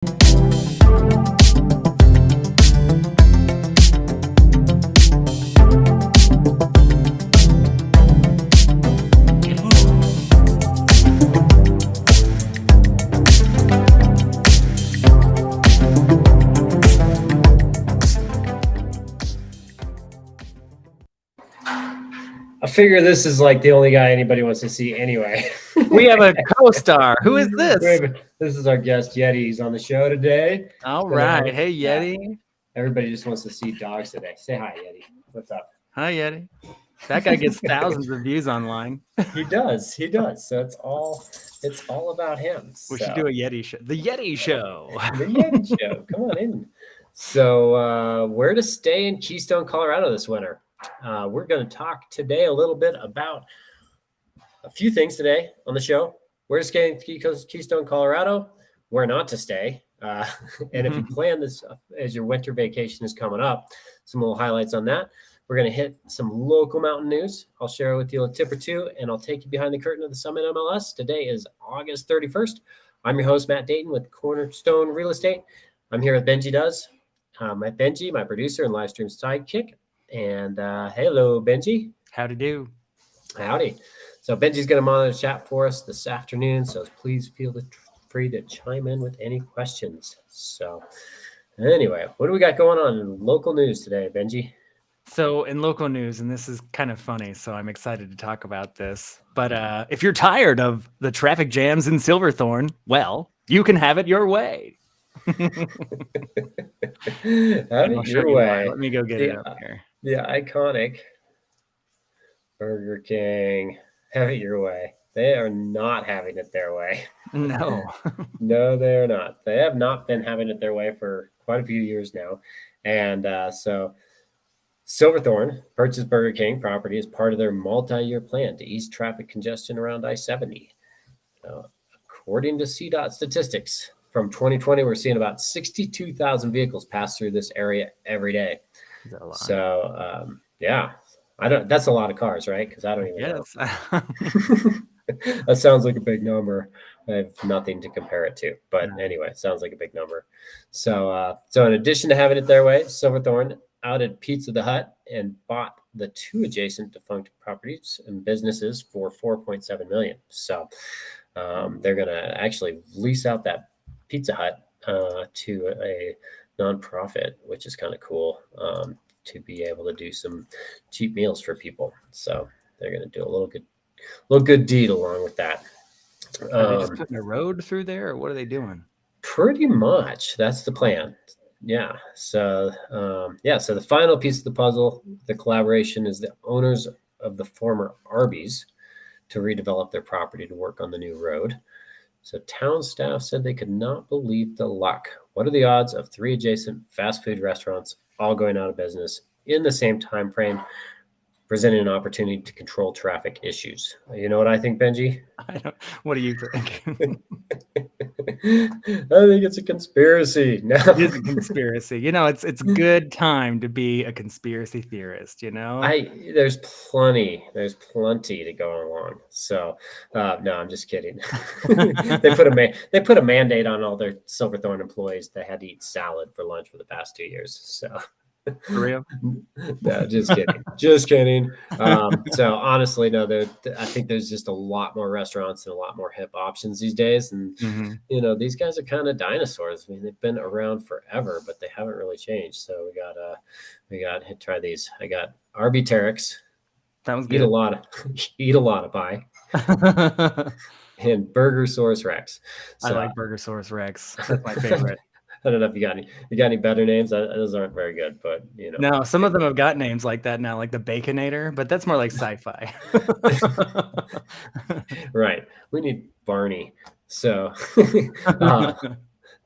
I figure this is like the only guy anybody wants to see anyway. We have a co-star. Who is this? This is our guest, Yeti. He's on the show today. All right. Hey, Yeti. Yeah. Everybody just wants to see dogs today. Say hi, Yeti. What's up? Hi, Yeti. That guy gets thousands of views online. He does. So it's all about him. We should do a Yeti show. The Yeti Show. The Yeti Show. Come on in. So where to stay in Keystone, Colorado this winter? We're going to talk today a little bit about a few things today on the show. Where to stay in Keystone, Colorado, where not to stay. And if you plan this as your winter vacation is coming up, some little highlights on that. We're going to hit some local mountain news. I'll share with you a tip or two, and I'll take you behind the curtain of the Summit MLS. Today is August 31st. I'm your host, Matt Dayton with Cornerstone Real Estate. I'm here with Benji Does. Benji, my producer and live stream sidekick. And hello, Benji. Howdy do. Howdy. So Benji's going to monitor the chat for us this afternoon, so please feel free to chime in with any questions. So anyway, what do we got going on in local news today, Benji? So in local news, and this is kind of funny, so I'm excited to talk about this, but if you're tired of the traffic jams in Silverthorne, well, you can have it your way. Your way. Let me go get it up here. The iconic Burger King, have it your way. They are not having it their way. No. No, they're not. They have not been having it their way for quite a few years now. And so Silverthorne purchased Burger King property as part of their multi-year plan to ease traffic congestion around I-70. According to CDOT statistics, from 2020, we're seeing about 62,000 vehicles pass through this area every day. So, yeah, that's a lot of cars, right? Because I don't even know. That sounds like a big number. I have nothing to compare it to, but anyway, it sounds like a big number. So in addition to having it their way, Silverthorne outed Pizza the Hut and bought the two adjacent defunct properties and businesses for $4.7 million. So they're going to actually lease out that Pizza Hut to a nonprofit, which is kind of cool, to be able to do some cheap meals for people. So they're going to do a little good deed along with that. Are they just putting a road through there, or what are they doing? Pretty much, that's the plan. Yeah. So so the final piece of the puzzle, the collaboration, is the owners of the former Arby's to redevelop their property to work on the new road. So town staff said they could not believe the luck. What are the odds of 3 adjacent fast food restaurants all going out of business in the same time frame, presenting an opportunity to control traffic issues? You know what I think, Benji? What do you think? I think it's a conspiracy. No. It is a conspiracy. It's a good time to be a conspiracy theorist, There's plenty to go along. So no, I'm just kidding. They put a mandate on all their Silverthorne employees that had to eat salad for lunch for the past 2 years. So for real? No, just kidding. So honestly, no, I think there's just a lot more restaurants and a lot more hip options these days. And, these guys are kind of dinosaurs. I mean, they've been around forever, but they haven't really changed. So we got to try these. I got Arbyterix. Sounds good. Eat a lot of pie. And Burgersaurus Rex. So, I like Burgersaurus Rex. That's my favorite. I don't know if you got any better names. Those aren't very good, but No, some of them have got names like that now, like the Baconator, but that's more like sci-fi. Right. We need Barney. So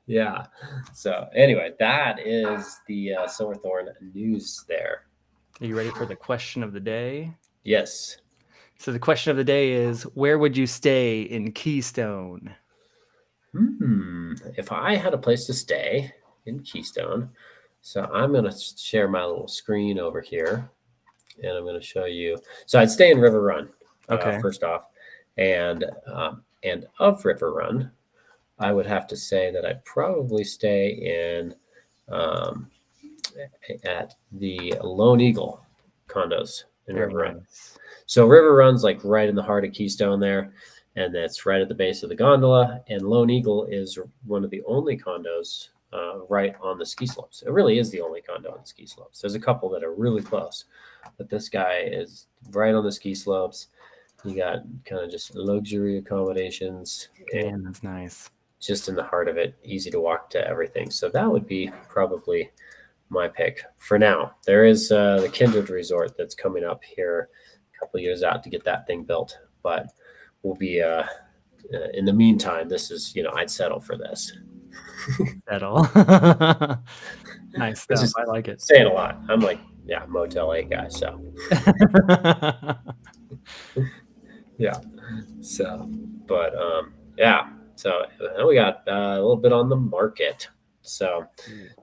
yeah. So anyway, that is the Silverthorne news there. Are you ready for the question of the day? Yes. So the question of the day is, where would you stay in Keystone? If I had a place to stay in Keystone, so I'm going to share my little screen over here, and I'm going to show you. So I'd stay in River Run, okay. First off, and of River Run, I would have to say that I'd probably stay in at the Lone Eagle condos in Very River Run. nice. So River Run's like right in the heart of Keystone there, and that's right at the base of the gondola. And Lone Eagle is one of the only condos right on the ski slopes. It really is the only condo on the ski slopes. There's a couple that are really close, but this guy is right on the ski slopes. You got kind of just luxury accommodations, and Man, that's nice. just in the heart of it, easy to walk to everything. So that would be probably my pick for now. There is the Kindred Resort that's coming up here a couple of years out to get that thing built, but we'll be in the meantime, this is, I'd settle for this. Settle. Nice stuff. Just I like it. saying a lot. I'm like, Motel 8 guy. So yeah. So, but so we got a little bit on the market. So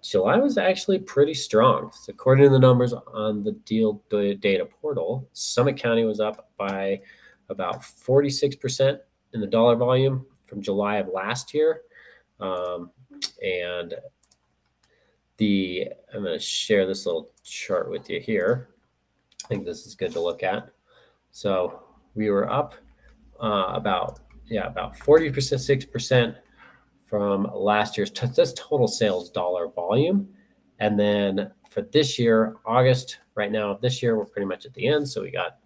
July was actually pretty strong. So according to the numbers on the deal data portal, Summit County was up by about 46% in the dollar volume from July of last year. And I'm going to share this little chart with you here. I think this is good to look at. So we were up about 40%, 6% from last year's this total sales dollar volume. And then for this year, August, right now, this year, we're pretty much at the end. So we got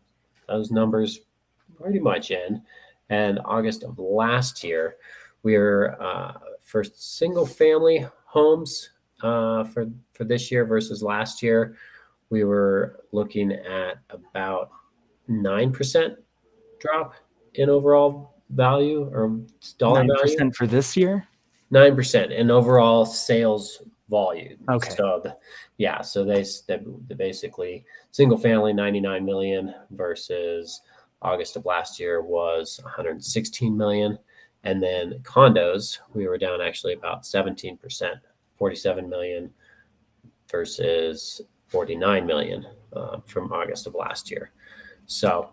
those numbers pretty much in. And August of last year, we were for single family homes for this year versus last year, we were looking at about 9% drop in overall value or dollar 9% value. for this year? 9% in overall sales volume. Okay. So so they basically single family 99 million versus August of last year was 116 million. And then condos, we were down actually about 17%, 47 million versus 49 million from August of last year. So,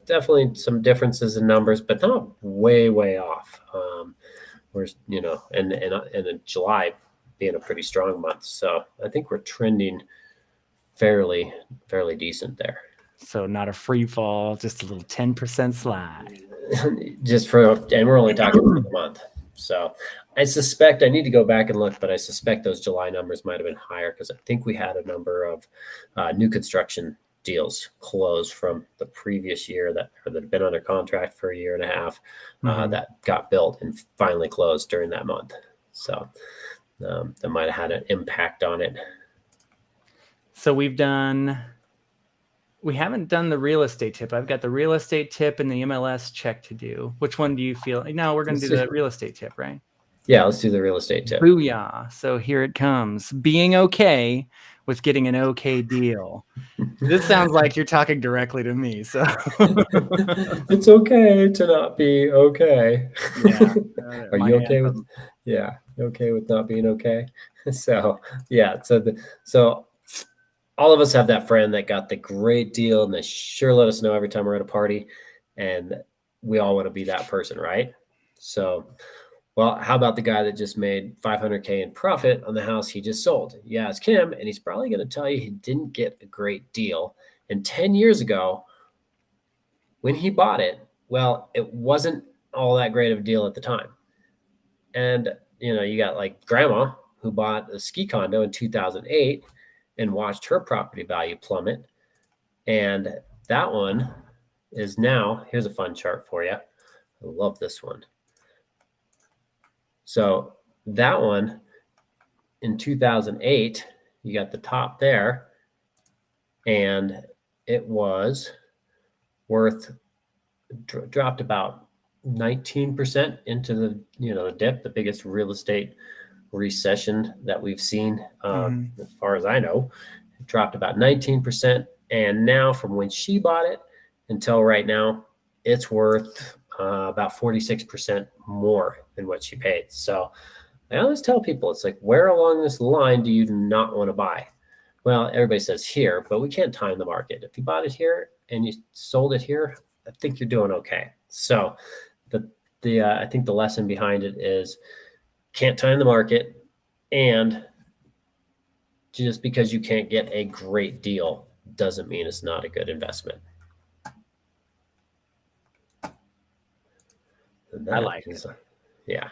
definitely some differences in numbers, but not way off. We're, and in July being a pretty strong month. So I think we're trending fairly decent there. So not a free fall, just a little 10% slide. And we're only talking for the month. So I suspect I need to go back and look, but I suspect those July numbers might have been higher because I think we had a number of new construction deals closed from the previous year that had been under contract for a year and a half that got built and finally closed during that month. So that might have had an impact on it. So we haven't done the real estate tip. I've got the real estate tip and the MLS check to do. Which one do you feel? No, we're going to do the real estate tip, right? Yeah, let's do the real estate tip. Booyah. So here it comes. Being okay with getting an okay deal. This sounds like you're talking directly to me. So it's okay to not be okay. Yeah. Are you okay with? Yeah, you okay with not being okay? So so all of us have that friend that got the great deal, and they sure let us know every time we're at a party, and we all want to be that person, right? So. Well, how about the guy that just made $500K in profit on the house he just sold? You ask him, and he's probably going to tell you he didn't get a great deal. And 10 years ago, when he bought it, well, it wasn't all that great of a deal at the time. And, you got like grandma who bought a ski condo in 2008 and watched her property value plummet. And that one is now, here's a fun chart for you. I love this one. So that one in 2008, you got the top there, and it was dropped about 19% into the dip, the biggest real estate recession that we've seen, as far as I know. It dropped about 19%, and now from when she bought it until right now, it's worth about 46% more than what she paid. So I always tell people, it's like, where along this line do you not want to buy? Well, everybody says here, but we can't time the market. If you bought it here and you sold it here, I think you're doing okay. So I think the lesson behind it is can't time the market, and just because you can't get a great deal doesn't mean it's not a good investment. I like it. it. Yeah.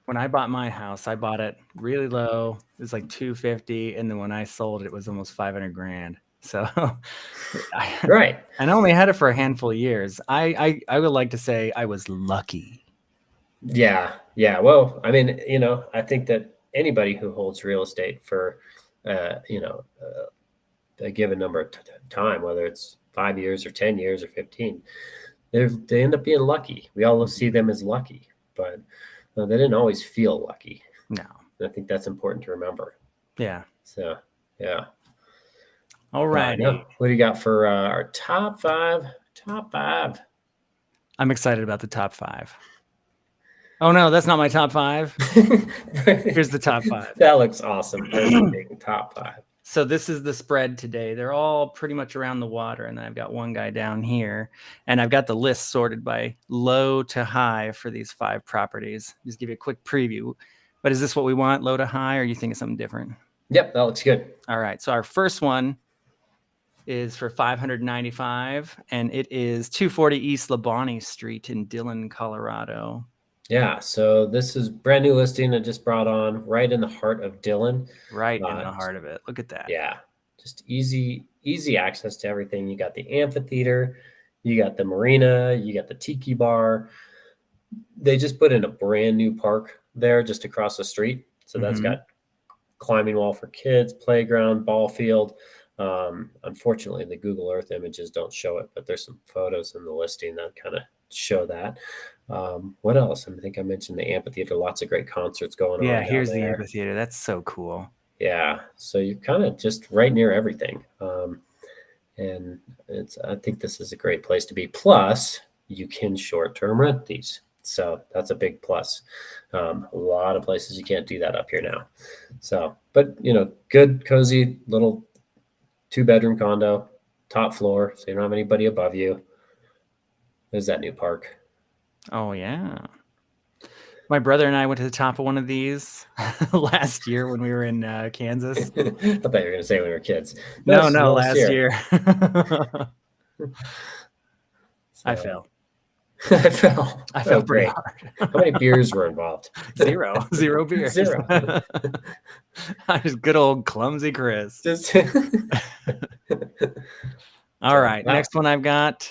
When I bought my house, I bought it really low. It was like 250, and then when I sold it, it was almost 500 grand. So Right. and I only had it for a handful of years. I would like to say I was lucky. Yeah. Yeah. Well, I mean, I think that anybody who holds real estate for, a given number of time, whether it's 5 years or 10 years or 15, they end up being lucky. We all see them as lucky, but they didn't always feel lucky. No. And I think that's important to remember. Yeah. So, yeah. All righty. What do you got for our top five? Top five. I'm excited about the top 5. Oh no, that's not my top 5. Here's the top 5. That looks awesome. Top 5. So this is the spread today. They're all pretty much around the water, and then I've got one guy down here, and I've got the list sorted by low to high for these 5 properties. Just give you a quick preview. But is this what we want, low to high, or are you thinking something different? Yep, that looks good. All right. So our first one is for $595, and it is 240 East Labonte Street in Dillon, Colorado. Yeah, so this is brand new listing I just brought on right in the heart of Dillon. Right in the heart of it. Look at that. Yeah, just easy access to everything. You got the amphitheater, you got the marina, you got the tiki bar. They just put in a brand new park there just across the street. So that's got climbing wall for kids, playground, ball field. Unfortunately, the Google Earth images don't show it, but there's some photos in the listing that kind of show that. What else? I think I mentioned the amphitheater. Lots of great concerts going on. Yeah, here's the amphitheater. That's so cool. Yeah, so you're kind of just right near everything, and I think this is a great place to be. Plus, you can short-term rent these, so that's a big plus. A lot of places you can't do that up here now. So, but good, cozy little 2-bedroom condo, top floor, so you don't have anybody above you. There's that new park. Oh, yeah. My brother and I went to the top of one of these last year when we were in Kansas. I thought you were going to say when we were kids. No, last year. I fell. I fell pretty hard. How many beers were involved? 0 beers. 0. I was good old clumsy Chris. All right. Next one I've got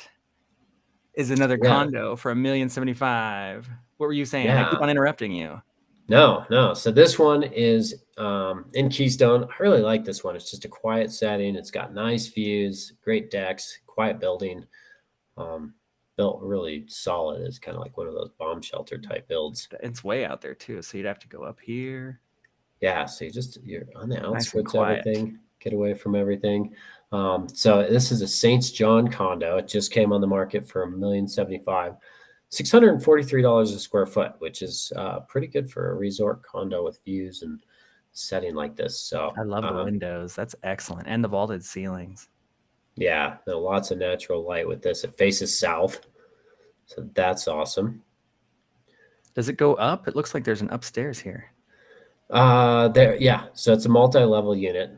is another condo for $1,075,000. What were you saying? I keep on interrupting you. No. So this one is in Keystone. I really like this one. It's just a quiet setting. It's got nice views, great decks, quiet building. Built really solid. It's kind of like one of those bomb shelter type builds. It's way out there too, so you'd have to go up here. Yeah, so you're on the outskirts of everything. Get away from everything. So this is a St. John condo. It just came on the market for $1,075,000. $643 a square foot, which is pretty good for a resort condo with views and setting like this. So I love the windows. That's excellent. And the vaulted ceilings. Yeah, lots of natural light with this. It faces south. So that's awesome. Does it go up? It looks like there's an upstairs here. Yeah. So it's a multi-level unit.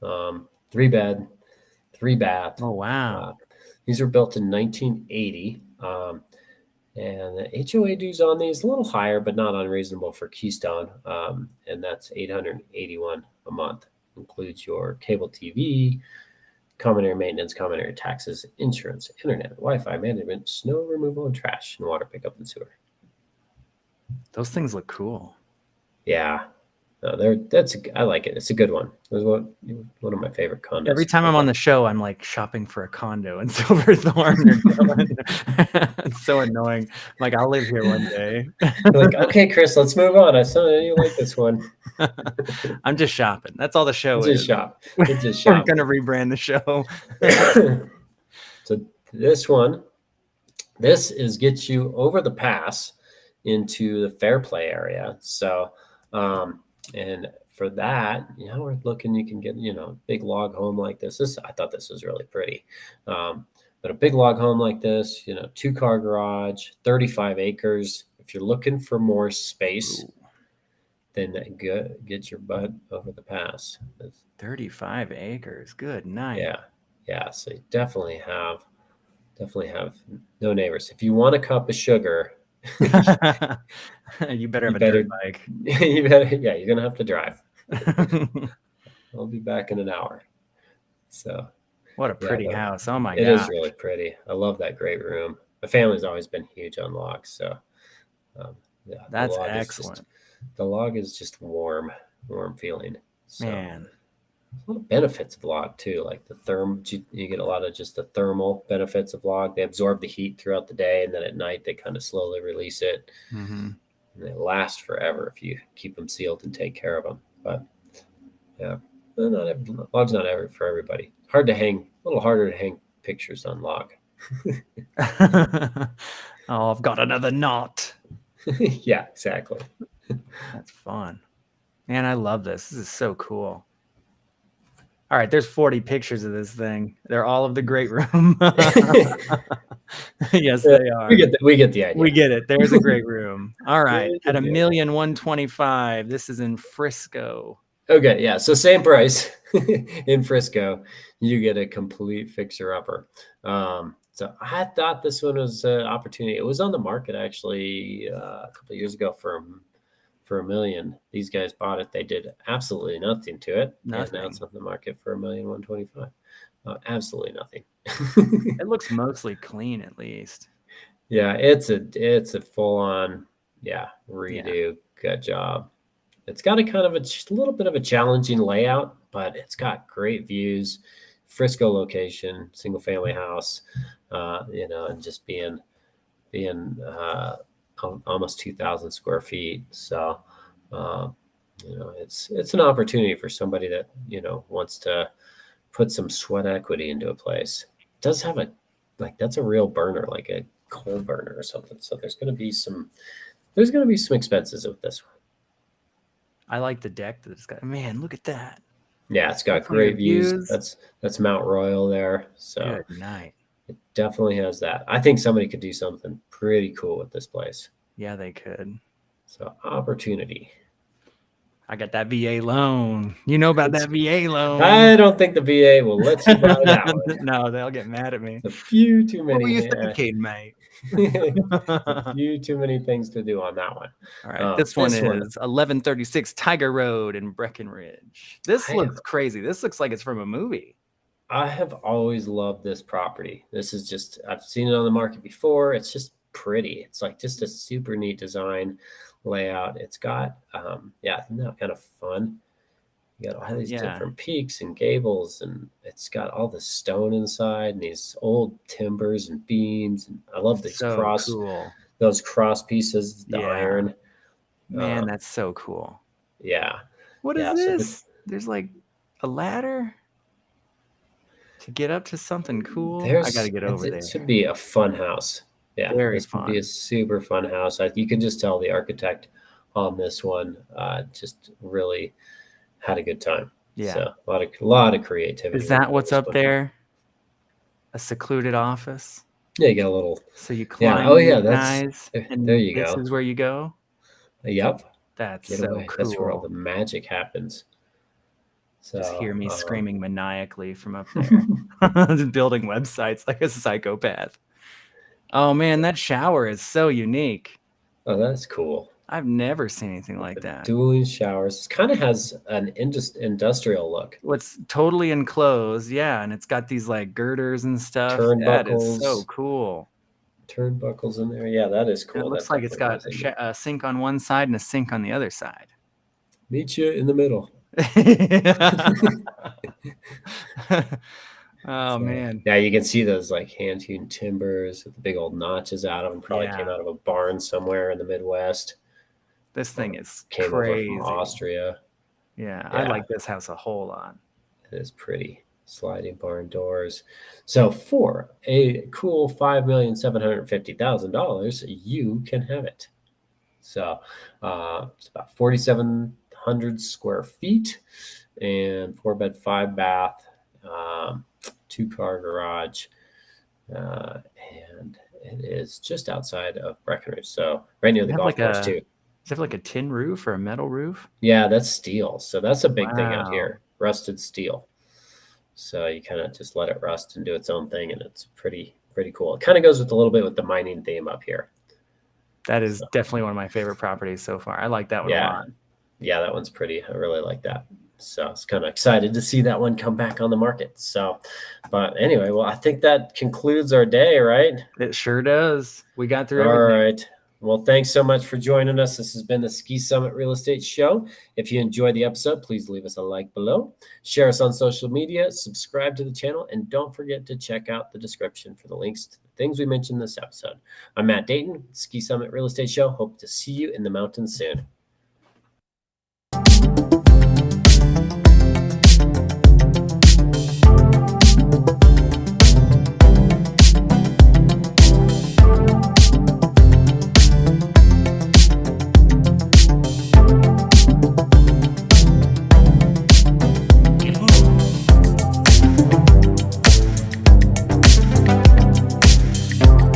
3 bed, 3 bath. Oh, wow. These were built in 1980. And the HOA dues on these a little higher, but not unreasonable for Keystone. And that's $881 a month. Includes your cable TV, common area maintenance, common area taxes, insurance, internet, Wi-Fi management, snow removal, and trash and water pickup and sewer. Those things look cool. Yeah. No, I like it. It's a good one. It was one of my favorite condos. Every time I'm on the show, I'm like shopping for a condo in Silverthorne or Dillon. It's so annoying. Like, I'll live here one day. Like, okay, Chris, let's move on. I saw you like this one. I'm just shopping. That's all the show is. Just shop. Just shop. We're going to rebrand the show. So this is get you over the pass into the Fair Play area. So, and for that, we're looking, you can get, big log home like this. I thought this was really pretty. But a big log home like this, 2-car garage, 35 acres. If you're looking for more space, then get your butt over the pass. 35 acres. Good night. Yeah. So you definitely have no neighbors. If you want a cup of sugar, you better have a dirt bike. You're gonna have to drive. I'll be back in an hour. So what a pretty house. Oh my god. It is really pretty. I love that great room. My family's always been huge on logs, so that's excellent. The log is just warm feeling. So, man, a lot of benefits of log too, like you get a lot of just the thermal benefits of log. They absorb the heat throughout the day, and then at night they kind of slowly release it. And they last forever if you keep them sealed and take care of them. But yeah, log's not for everybody. A little harder to hang pictures on log. Oh, I've got another knot. Yeah, exactly. That's fun. Man, I love this. This is so cool. All right, there's 40 pictures of this thing. They're all of the great room. Yes, they are. We get the idea. We get it. There's a great room. All right, at $1,125,000. This is in Frisco. Okay, yeah. So same price in Frisco. You get a complete fixer-upper. So I thought this one was an opportunity. It was on the market actually a couple of years ago for $1 million. These guys bought it. They did absolutely nothing to it. Nothing. And now it's on the market for $1,125,000. Absolutely nothing. It looks mostly clean, at least. Yeah, it's a full-on redo. Yeah. Good job. It's got a kind of just a little bit of a challenging layout, but it's got great views. Frisco location, single family house, and just being almost 2,000 square feet. So, it's an opportunity for somebody that, wants to put some sweat equity into a place. It does have that's a real burner, like a coal burner or something. So there's going to be some expenses with this one. I like the deck that it's got. Man, look at that. Yeah, it's got great views. That's Mount Royal there. So good night. It definitely has that. I think somebody could do something pretty cool with this place. Yeah, they could. So opportunity. I got that VA loan. You know about that VA loan. I don't think the VA will let you buy that one. No, they'll get mad at me. It's a few too many. What were you thinking, mate? A few too many things to do on that one. All right, this one is 1136 Tiger Road in Breckenridge. This looks crazy. This looks like it's from a movie. I have always loved this property. This is just, I've seen it on the market before. It's just pretty. It's like just a super neat design layout. It's got, isn't that kind of fun? You got all these different peaks and gables, and it's got all the stone inside and these old timbers and beams. And I love these those cross pieces, the iron. Man, that's so cool. Yeah. What is this? There's like a ladder to get up to something cool. I got to get over there. It should be a fun house. Yeah, this would be a super fun house. You can just tell the architect on this one just really had a good time. Yeah, so a lot of creativity. Is that what's up there? A secluded office. Yeah, you get a little. So you climb. Yeah. Oh yeah, there you go. This is where you go. Yep. That's so cool. That's where all the magic happens. So, just hear me screaming maniacally from up there, building websites like a psychopath. Oh man, that shower is so unique. Oh, that's cool. I've never seen anything like that. Dueling showers. It kind of has an industrial look. It's totally enclosed, and it's got these like girders and stuff. Turnbuckles. That is so cool. Turnbuckles in there. Yeah, that is cool. It looks like it's got a sink on one side and a sink on the other side. Meet you in the middle. Oh man. Yeah, you can see those like hand-hewn timbers with the big old notches out of them. Probably came out of a barn somewhere in the Midwest. This thing is crazy. Over from Austria. Yeah, I like this house a whole lot. It is pretty. Sliding barn doors. So for a cool $5,750,000, you can have it. So it's about 4,700 square feet and 4-bed, 5-bath, 2-car garage. And it is just outside of Breckenridge, so right near the Have golf like course a too. Does it have like a tin roof or a metal roof? Yeah, that's steel. So that's a big thing out Wow. here, rusted steel. So you kind of just let it rust and do its own thing, and it's pretty cool. It kind of goes with a little bit with the mining theme up here. That is So definitely one of my favorite properties so far. I like that one a yeah, lot. yeah, that one's pretty. I really like that. So I was kind of excited to see that one come back on the market. So, but anyway, well, I think that concludes our day, right? It sure does. We got through All everything. right. Well, thanks so much for joining us. This has been the Ski Summit Real Estate Show. If you enjoyed the episode, please leave us a like below. Share us on social media, subscribe to the channel, and don't forget to check out the description for the links to the things we mentioned in this episode. I'm Matt Dayton, Ski Summit Real Estate Show. Hope to see you in the mountains soon.